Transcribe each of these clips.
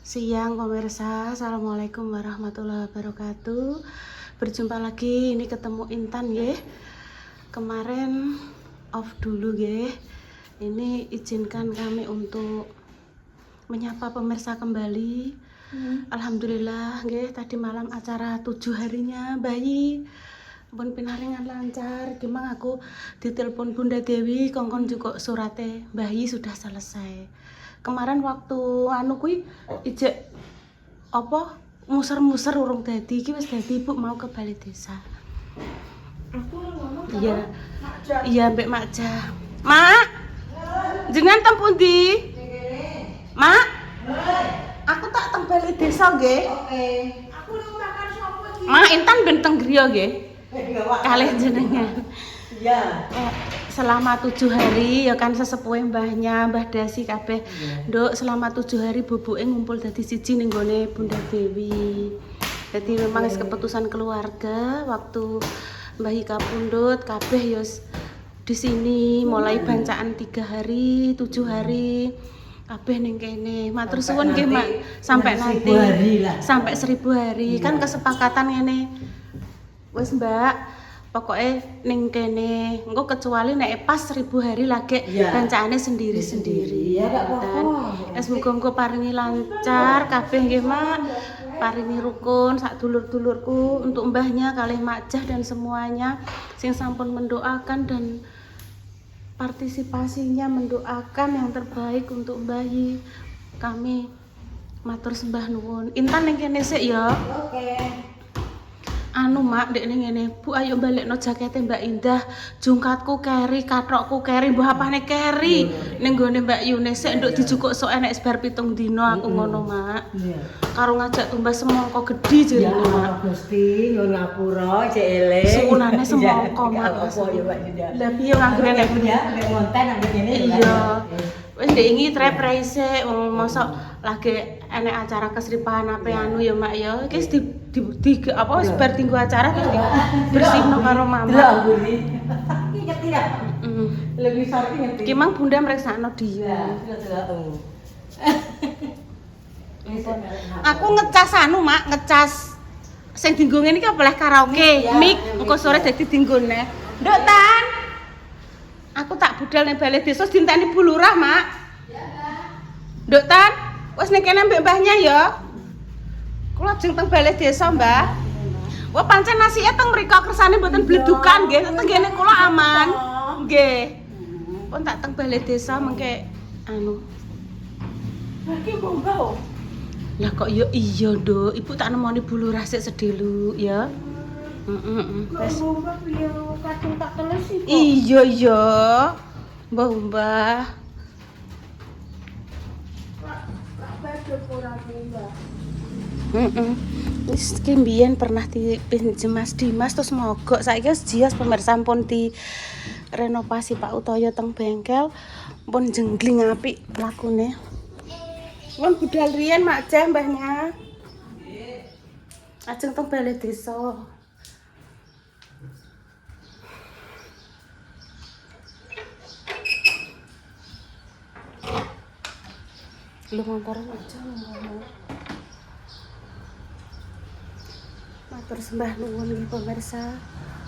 Siang pemirsa, assalamualaikum warahmatullahi wabarakatuh. Berjumpa lagi, ini ketemu Intan ya. Kemarin off dulu ya. Ini izinkan kami untuk menyapa pemirsa kembali. Alhamdulillah ya, tadi malam acara 7 harinya bayi. Pun pinaringan lancar. Gimana aku ditelepon Bunda Dewi, kongkon juga surate bayi sudah selesai. Kemarin waktu anu kuwi ijek apa muser-muser urung dadi iki wis dadi Ibu mau ke balai desa. Aku ngomong Iya. Iya Mbak Makja. Mak. Jenengan teng pundi? Mak. Aku tak teng balai desa nggih. Oke. Aku lu makan sapa iki? Mak Intan ben teng griya nggih. Kalih jenengan. Iya. Selama 7 hari ya kan sesepuhe mbahnya Mbah Dasi kabeh. Nduk selama 7 hari bubuke ngumpul dadi siji ning gone Bunda Dewi. Jadi memang wis keputusan keluarga waktu Mbah Ika pundhut kabeh ya di sini mulai bancaan 3 hari, 7 hari kabeh ning kene. Matur suwun nggih Mak, sampai nanti 1000 hari lah. sampai 1000 hari. Kan kesepakatan ngene. Wis Mbak, pokoknya ning kene engko kecuali nek pas 1000 hari lagi bancane sendiri-sendiri. Iya, gak apa-apa. Es muga-muga paringi lancar kabeh nggih Mak. Paringi rukun sak dulur-dulurku untuk mbahnya kalih Makjah dan semuanya sing sampun mendoakan dan partisipasinya mendoakan yang terbaik untuk bayi. Kami matur sembah nuwun. Intan ning kene sik ya. Oke. Anu Mak, dek ning ngene, Bu ayo balekno jakete Mbak Indah. Jungkatku keri, kathokku keri, mbah apane keri. Ning gone Mbak Yunes sik nduk dijukuk sok enek sebar 7 dina aku ngono Mak. Iya. Karo ngajak tumbas semangka gedhi Ya jerene Mak. Gusti, nyuwun ngapura cek eling. Sukunane semangka Mak. Apa ya Mbak Dinda? Lah piye nganggone nek Ya, nek monten ambek kene ya. iya. Wis ndek iki trep raise wong mosok lagi enek acara kesripahan apa anu ya Mak ya. Iki di apa wis bar tinggu acara terus bersihno karo Mama. Delok Gusti. Iki ngerti dah. Heeh. Lebih sorti ngerti. Ki mang Bunda mreksakno Ya, dia. delok. Aku ngecas anu Mak, ngecas sing dienggo ngene iki oleh karaoke, Ya, mic ya, engko sore dadi dienggo neh. Nduk Tan. Aku tak budal ning balai desa dinteni Bu Lurah, Mak. Ya, Nduk Tan, wis ning kene mbek mbahnya ya. Kula ajeng teng balai desa, Mbah. Wah, pancen nasike teng mriko kersane mboten bledukan nggih, teng kene kula aman. Nggih. Pun tak teng balai desa mengke anu. Lagi bombao. Lah kok ya iya, Nduk. Ibu tak nemoni Bu Lurah sik sedelu ya. Wes. Bombao piye kadung tak teles iki. Iya iya. Mbah. Wis ki mbiyen pernah dipinjem Mas Dimas terus mogok. Saiki wis jios pemirsa pun di renovasi Pak Utoyo teng bengkel pun jenggling apik lakune. Wong budal riyen Makjah mbahnya. Ajeng teng balai desa. Lu montoran aja ngomong. Matur sembah nuwun nggih pemirsa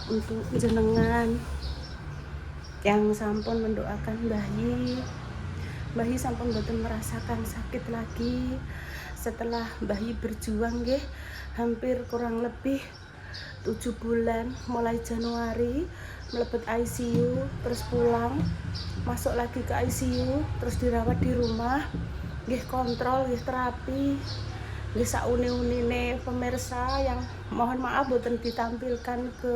untuk jenengan yang sampun mendoakan Bayi sampun boten merasakan sakit lagi setelah bayi berjuang nggih hampir kurang lebih 7 bulan mulai Januari mlebet ICU terus pulang masuk lagi ke ICU terus dirawat di rumah nggih kontrol nggih terapi nggih sauni-unine pemirsa yang mohon maaf boten ditampilkan ke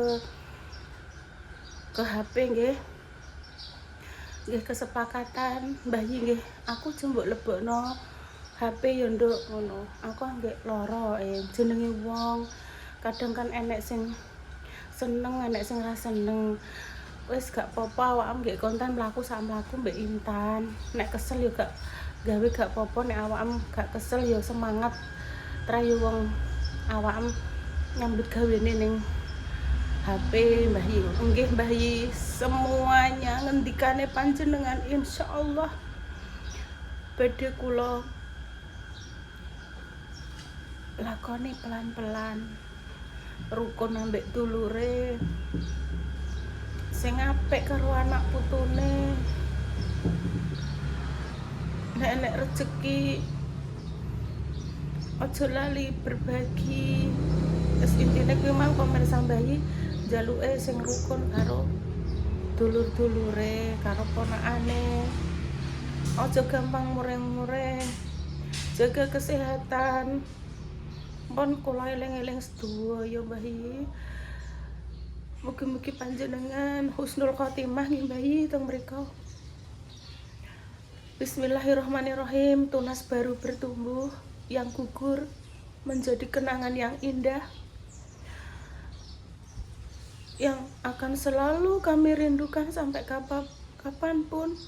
HP nggih kesepakatan bayi nggih aku jembuk lebokno HP ya nduk ngono aku nggih lara jenenge wong kadang kan enek sing seneng enek sing ra seneng wis gak apa-apa awakmu nggih konten mlaku sak mlaku mbek Intan nek kesel ya gak gawe gak apa-apa nek awakmu gak kesel ya semangat trayu wong awakmu nyambut gawene ning HP Mbah Yi. Nggih Mbah Yi, semuanya ngendikane panjenengan insyaallah badhe kula lakoni pelan-pelan. Rukun ambek dulure. Sing apik karo anak putune. Nek rezeki aja lali berbagi. Terus intine kuwi mang pemirsa bayi jaluke sing rukun karo dulur-dulure, karo ponakane. Aja gampang mureng-mureng. Jaga kesehatan. Pun kula eling-eling sedaya bayi. Mugi-mugi panjenengan husnul khotimah nggih bayi teng mriku. Bismillahirrahmanirrahim. Tunas baru bertumbuh yang gugur menjadi kenangan yang indah yang akan selalu kami rindukan sampai kapanpun.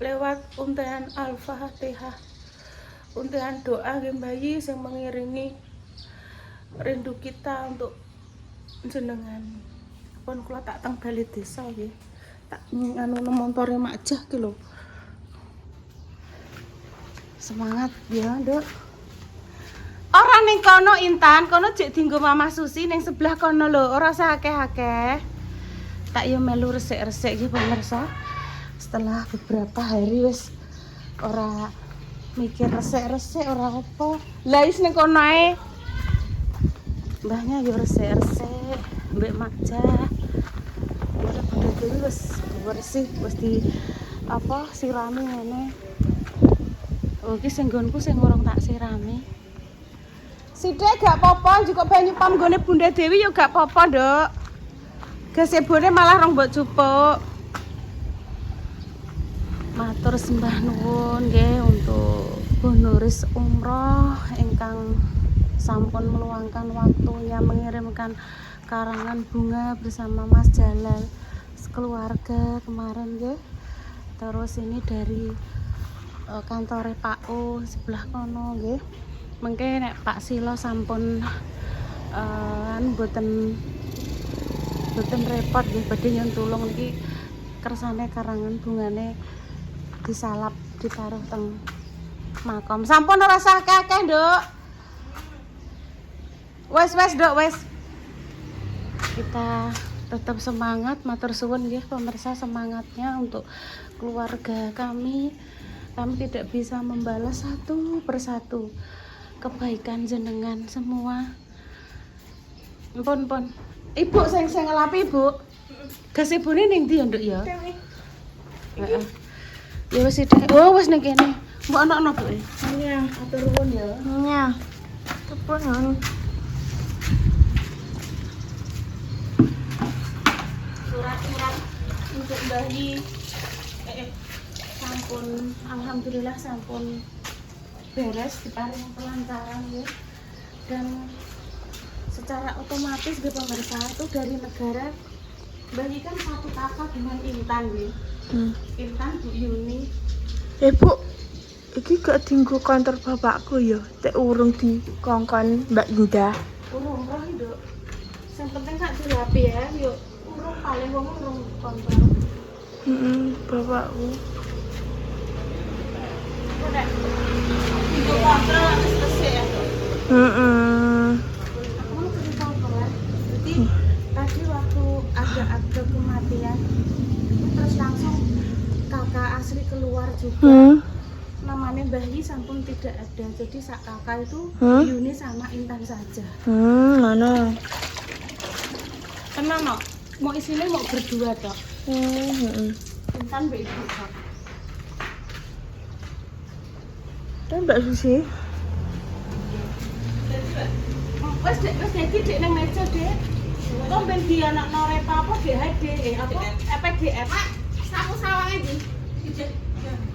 Lewat untayan Al-Fatihah, untayan doa nggih bayi yang mengiringi rindu kita untuk jenengan. Pun kula tak teng bali desa nggih. Tak anu montore makjah ki lho. Semangat ya, Nduk. Ora ning kono Intan, kono jek dienggo Mama Susi ning sebelah kono lho, ora usah akeh-akeh. Tak yo melu resik-resik iki pemirsa. Setelah beberapa hari wis ora mikir resik-resik ora apa. Lah is ning kono ae. Mbahnya yo resik-resik, mbek makjah. Ora bener dhewe wis bersih, wis di apa sirami ngene. Oh, iki sing nggonku sing urung tak sirami. Sithik gak apa-apa, njupuk banyu pam nggone Bunda Dewi yo gak apa-apa, Nduk. Gazebone malah rong mbok cupuk. Matur sembah nuwun nggih untuk Bu Nuris Umroh ingkang sampun meluangkan waktunya mengirimkan karangan bunga bersama Mas Jalal sekeluarga kemarin nggih. Terus ini dari kantore Pak O sebelah kono nggih. Mengke nek Pak Silo sampun boten repot nggih badhe nyun tulung niki kersane karangan bungane disalap ditaruh teng makom. Sampun ora usah akeh-akeh, Nduk. Wes, Nduk, wes. Kita tetap semangat, matur suwun nggih pemirsa semangatnya untuk keluarga kami. Kami tidak bisa membalas satu persatu kebaikan jenengan semua. Pun. Ibu sing ngelapi, Ibu. Gazebone ning ndi ya, Nduk ya? Heeh. Ya wis sithik. Oh, wis ning kene. Mbok ana Bu. Iya, atur nuwun ya. Iya. Kepun. Surat-surat untuk bayi sampun alhamdulillah sampun beres diparing pelancaran ya. Dan secara otomatis nggih pemirsa itu dari negara bayi kan satu kakak dengan Intan nggih. Intan Bu Yuni. Bu, iki gak dienggo kantor bapakku ya, tek urung dikongkon Mbak Indah. Urung roh Nduk. Sing penting gak dirapi ya, yuk urung paling wong urung kantor. Bapakku. Nek dienggo kantor wis resik ya. Aku mau cerita apa ya? Jadi tadi waktu ada kematian terus langsung kakak asli keluar juga. Namanya bayi sampun tidak ada, jadi sak kakak itu Yuni sama Intan saja. Mana? Tenang no, mau isinya mau berdua toh. Intan mbak ibu kok. Dan Mbak Susi? Wes jadi dek nang meja dek. Kok ben dia anak noreta apa DHD apa PDF? Sapu sawangnya di.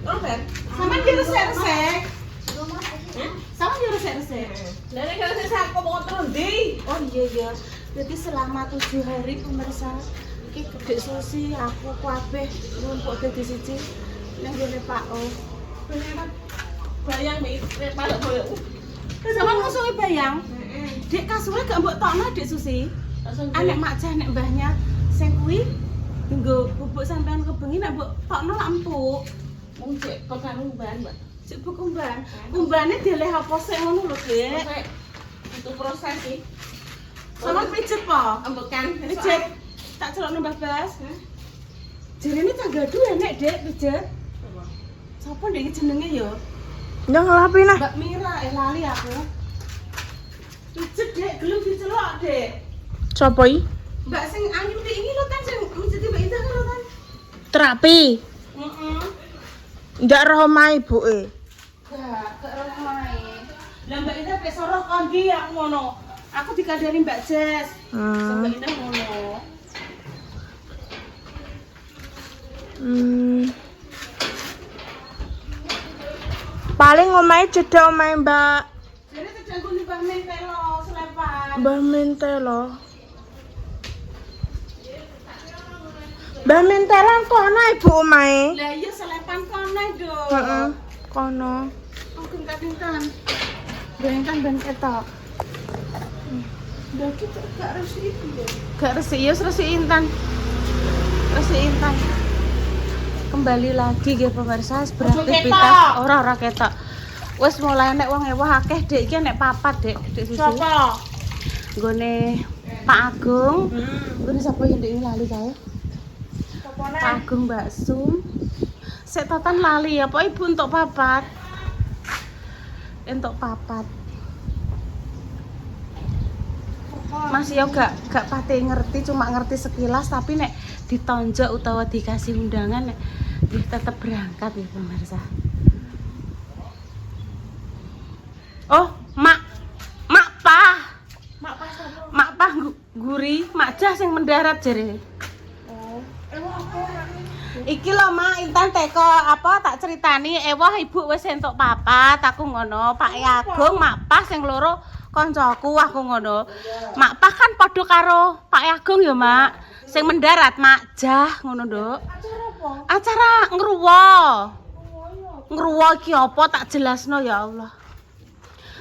Robert, sama dia resek-resek. Sama dia resek-resek. Lah nek resek aku mau terus ndi? Oh iya. Jadi selama 7 hari pemirsa iki Dek Susi aku kabeh numpuk dadi siji nang ngene Pak O. Beneran bayang mek palek boleh. Sama musuhe bayang. Dek kasure gak mbok tokno Dek Susi. Anek makjah nek mbahnya sing kuwi nggo bubuk sampean kebengi nek mbok tokno lak empuk. Wong cek pekan umban, Mbak. Cek umban. Umbane dileh apa sik ngono lho, Dek. Untuk proses sih. Sama pijet po. Ambekan Pijet. Tak celok Mbah Bas. Jarene Canggadu enek, Dek, pijet. Sopo ndek iki jenenge yo? Yang ngelapi nah. Mbak Mira, lali aku. Pijet, Dek, gelem dicelok, Dek. Sopo i? Mbak sing ayu ndek iki lho kan sing mesti Mbak Indah kan lho kan. Terapi. Heeh. Ndak roh omahe ibuke. Gak omahe. Lah Mbak Indah pek soroh kondi aku ngono. Aku dikandani Mbak Jess. Mbak Indah ngono. Paling omahe cedhak omahe Mbak Jadi sedang kuning Mbak Mentelo selepan. Mbah Mentelo. Mbah Mentelan kono ibu omahe. Lah iya selepan kono do. Heeh, kono. Aku kadang-kadang. Ben ketok. Lah kita gak resi iki. Gak resi ya resi Intan. Resi Intan. Kembali lagi nggih pemirsa beraktivitas ora ketok. Wis mulai nek wong ewah akeh Dek iki nek papat Dek Susi. Sopo? Nggone Pak Agung. Nggone sapa yang ndek lali kae? Pak Agung Mbak Sum. Sik totan lali apa ibu untuk papat? Untuk papat. Mas yo gak pati ngerti, cuma ngerti sekilas tapi nek ditonjok utawa dikasih undangan nek nggih tetep berangkat ya pemirsa. Oh, Mak Pah. Mak Pah guri, Mak Jah sing mendarat jere. Iki lho Mak Intan teko apa tak ceritani ewah ibu wis entuk papat aku ngono Pak Agung Mak Pah sing loro koncoku aku ngono. Mak Pah kan padha karo Pak Agung ya Mak sing mendarat Mak Jah ngono Nduk. Acara apa? Acara ngruwo. Ngruwo iki apa tak jelasno ya Allah.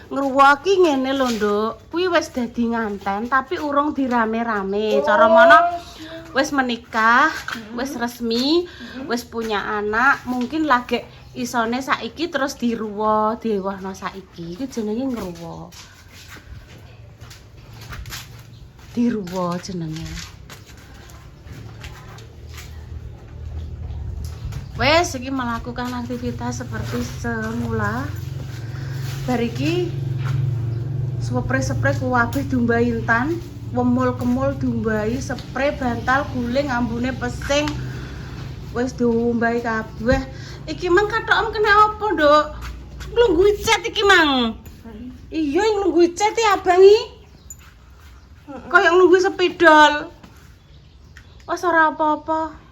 Ngruwo iki ngene lho Nduk, kuwi wis dadi nganten tapi urung dirame-rame. Cara mono wis menikah, wis resmi, wis punya anak, mungkin lagi isone saiki terus diruwo, diewahno saiki. Iki jenenge ngruwo. Diruwo jenenge. Wes iki melakukan aktivitas seperti semula. Bariki spray kuwabe dumba Intan, wemul-kemul dumbai, spray bantal guling ambune pesing. Wis diombahi kabeh. Iki mang kathokem kena apa, Nduk? Nglungguhi cet iki, Mang. Iya, nglungguhi cet ya, Abang iki. Kayak nglungguhi sepidol. Wes ora apa-apa.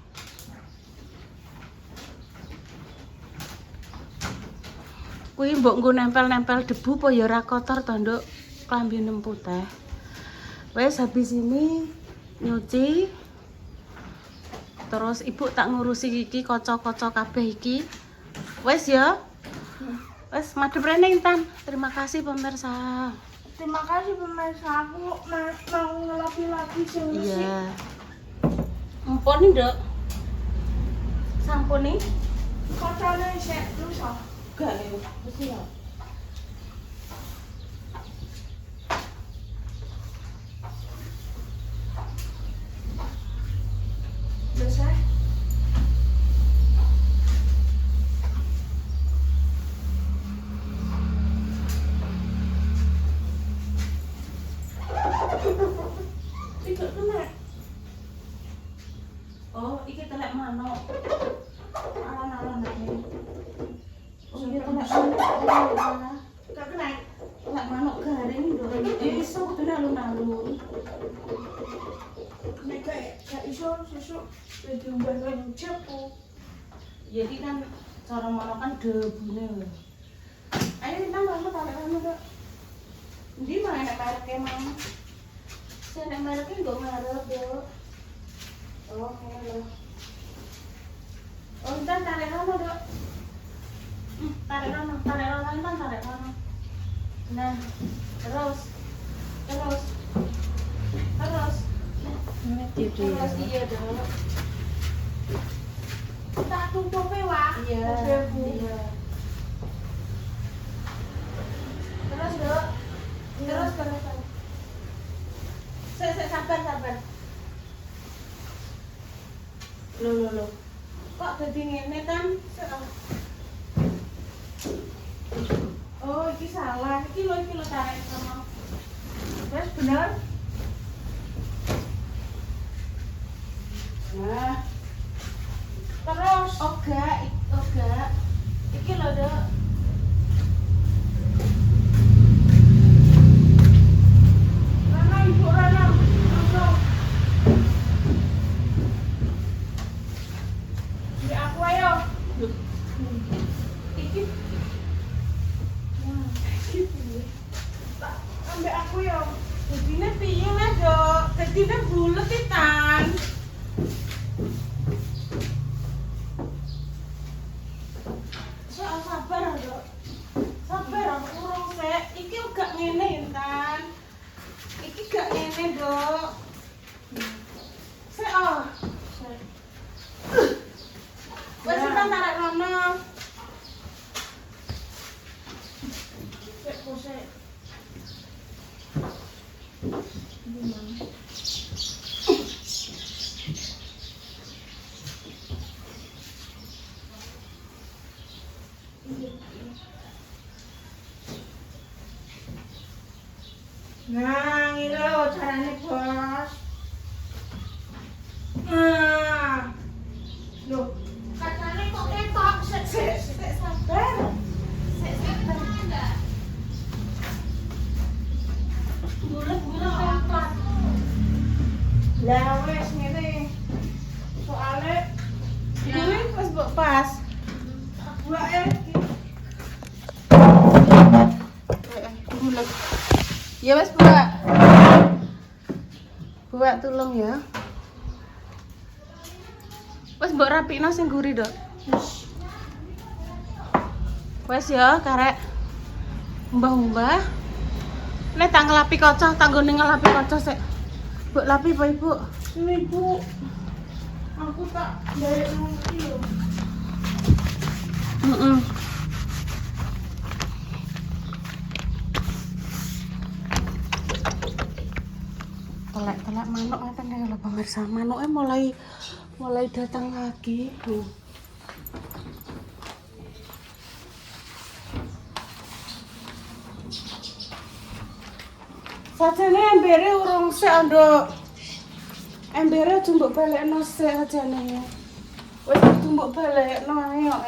Kuwi mbok nggo nempel-nempel debu apa ya ora kotor to, Nduk? Klambi nempu teh. Wes habis ini nyuci. Terus ibu tak ngurusi iki kaca-kaca kabeh iki. Wes ya. Wes madhep rene Intan. Terima kasih pemirsa. Terima kasih pemirsa, aku mau ngelapi-lapi sing resik. Iya. Empun nih, Nduk. Sampun nih. Kocone sik rusak. Gak lho, wis ya. Selesai. Tidak kena. Oh, iki telek manuk. Alon-alon iki. Oh, iya telek manuk. Gak kena. Telek manuk garing lho. Iso kudu alun-alun. Nek gak iso sesuk diumbah nang cepu. Jadi kan cara manuk kan debune. Ayo kita mau tarik anu, Dok. Ndi mah enak mereke mang. Saya enak mereke nggo ngarep, Dok. Oh, ngono. Oh, entar tarik anu, Dok. Tarik anu, Intan tarik anu. Nah, terus. Terus iya, Dok. Tak tutupe wae. Iya. Terus, Dok. Terus sabar. Loh. Kok dadi ngene kan? Oh, iki salah. Iki lo tarik sama. Wes bener. Nah. Terus oga. Iki lho, Dok. Rana, Ibu Rana. Langsung. Di aku ayo. Iki. Nah, iki. Tak ambek aku ya. Dadine piye lah, Dok? Dadine bulet Tan. Sabar, Dok. Sabar, aku urung sik. Iki gak ngene, Intan. Iki gak ngene, Dok. Sik, oh. Wes Intan tarik rono. Sik, sik. Nah, ini loh caranya, Bos. Nah. Loh, katanya kok ketok. Sik, sabar. Sik, sabar. Bulet ketok. Lah wes ngene. Soale ini pas mbok pas. Buake bulet. Ya wes, Buak. Buak tulung ya. Wes mbok rapikno sing guri, Dok. Wes ya, karek mbah-mbah. Nek tak ngelapi kaca, tanggone ngelapi kaca sik. Mbok lapi apa, Ibu? Ini Bu, aku tak bayar nanti loh. Telek manuk ngeten ya lho pemirsa. Manuknya mulai datang lagi. Sajane embere urung sik, Nduk. Embere aja mbok balekno sik sajane. Wis kudu mbok balekno ae kok.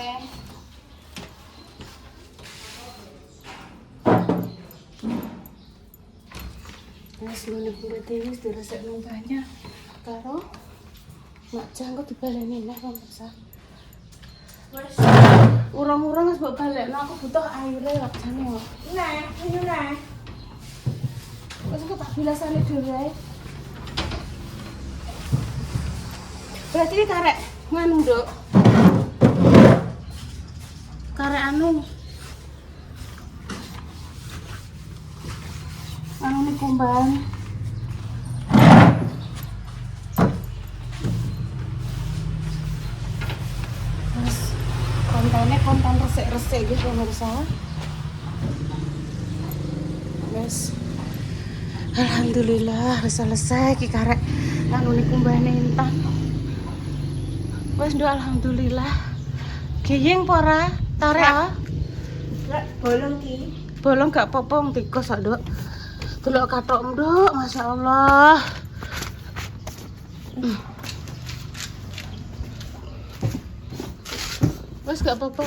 Wis ngene kuwi wis diresekno banyak. Karo mak jangkut dibaleni neh pemirsa. Wis urung-urung wis mbok balekno, aku butuh aire kok jane kok. Nah, ini nah. Wis kok tak bilasane dhewe ae. Berarti ini karek nganu, Nduk. Karek anu nih kumbang. Terus kontennya konten resik-resik gitu pemirsa. Guys, alhamdulillah wis selesai ki karek anu nih kumbangane Intan. Wes Nduk, alhamdulillah. Geyeng apa ora? Tarik ah. Lek bolong ki. Bolong gak apa-apa tikus kok, Nduk. Delok kathok, Nduk, masyaallah. Wes gak apa-apa.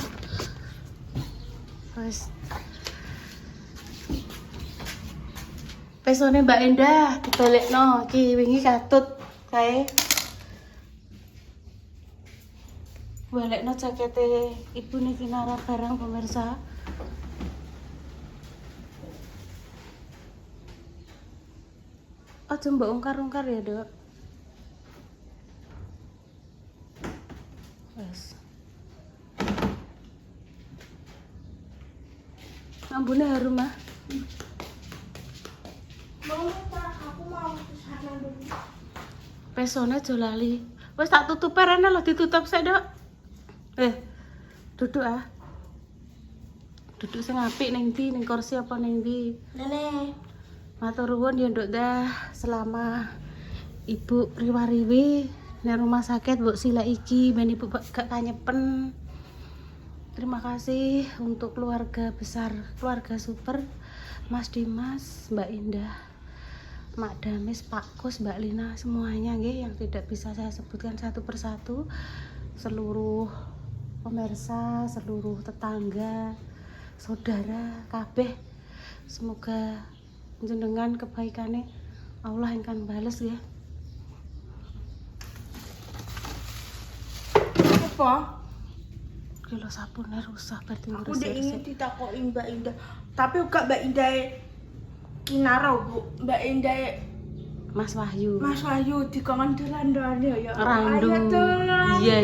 Wes. Pesone Mbak Endah dibalekno iki wingi katut kae. Balekno jakete ibune Kinara barang pemirsa. Aja mbok ungkar-ungkar ya, Dok. Wes. Ambune harum ah. Mau tak? Aku mau ke sana dulu. Pesone aja lali. Wes tak tutup rene lho, ditutup sik, Dok. Duduk ah. Duduk sing apik ning ndi, ning kursi apa ning ndi? Nenek. Matur nuwun ya, Nduk dah. Selama Ibu riwa-riwi nang rumah sakit mbok sila iki ben ibu gak kanyepen. Terima kasih untuk keluarga besar, keluarga super, Mas Dimas, Mbak Indah, Mak Damis, Pak Kus, Mbak Lina, semuanya nggih yang tidak bisa saya sebutkan satu persatu, seluruh pemirsa, seluruh tetangga, saudara, kabeh. Semoga jenengan kebaikannya Allah yang akan bales ya. Apa? Kilo sabunnya rusak berarti Aku udah ingin ditakokin Mbak Indah, tapi juga Mbak Indah kinarau Bu, Mbak Indah Mas Wahyu. Mas Wahyu dikongen dolan-dolan ya. Randu. Ayo dolan. Iya.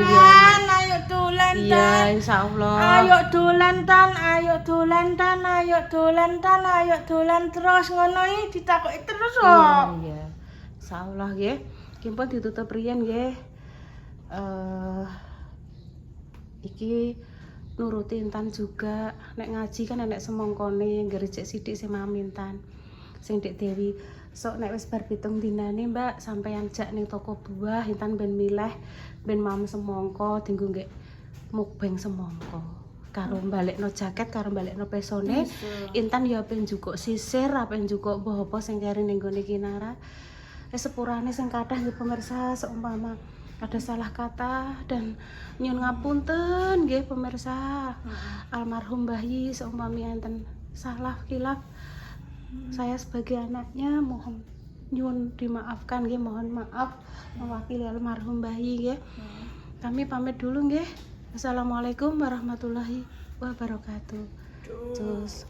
Ayo dolan. Iya, insyaallah. Ayo dolan tan, ayo dolan tan, ayo dolan tan, ayo dolan terus ngono iki ditakoki terus kok. Iya. Insyaallah nggih. Ki pun ditutup riyen nggih. Iki nuruti Intan juga. Nek ngaji kan enek semongkone ngerejek sithik sing Intan. Sing Dik Dewi sok nek wis bar 7 dinane Mbak sampeyan jak ning toko buah Intan ben milih ben mam semongko dienggo nggih mukbang semongko karo balekno jaket karo balekno pesone. Intan ya ben njukuk sisir apa njukuk apa sing kere ning gone Kinara. Sepurane sing kathah nggih pemirsa, seumpama ada salah kata dan nyun ngapunten nggih pemirsa. Almarhum Mbah seumpami enten salah kilaf, saya sebagai anaknya mohon nyun dimaafkan nggih, mohon maaf mewakili almarhum Mbah nggih. Kami pamit dulu nggih. Assalamualaikum warahmatullahi wabarakatuh. Cus.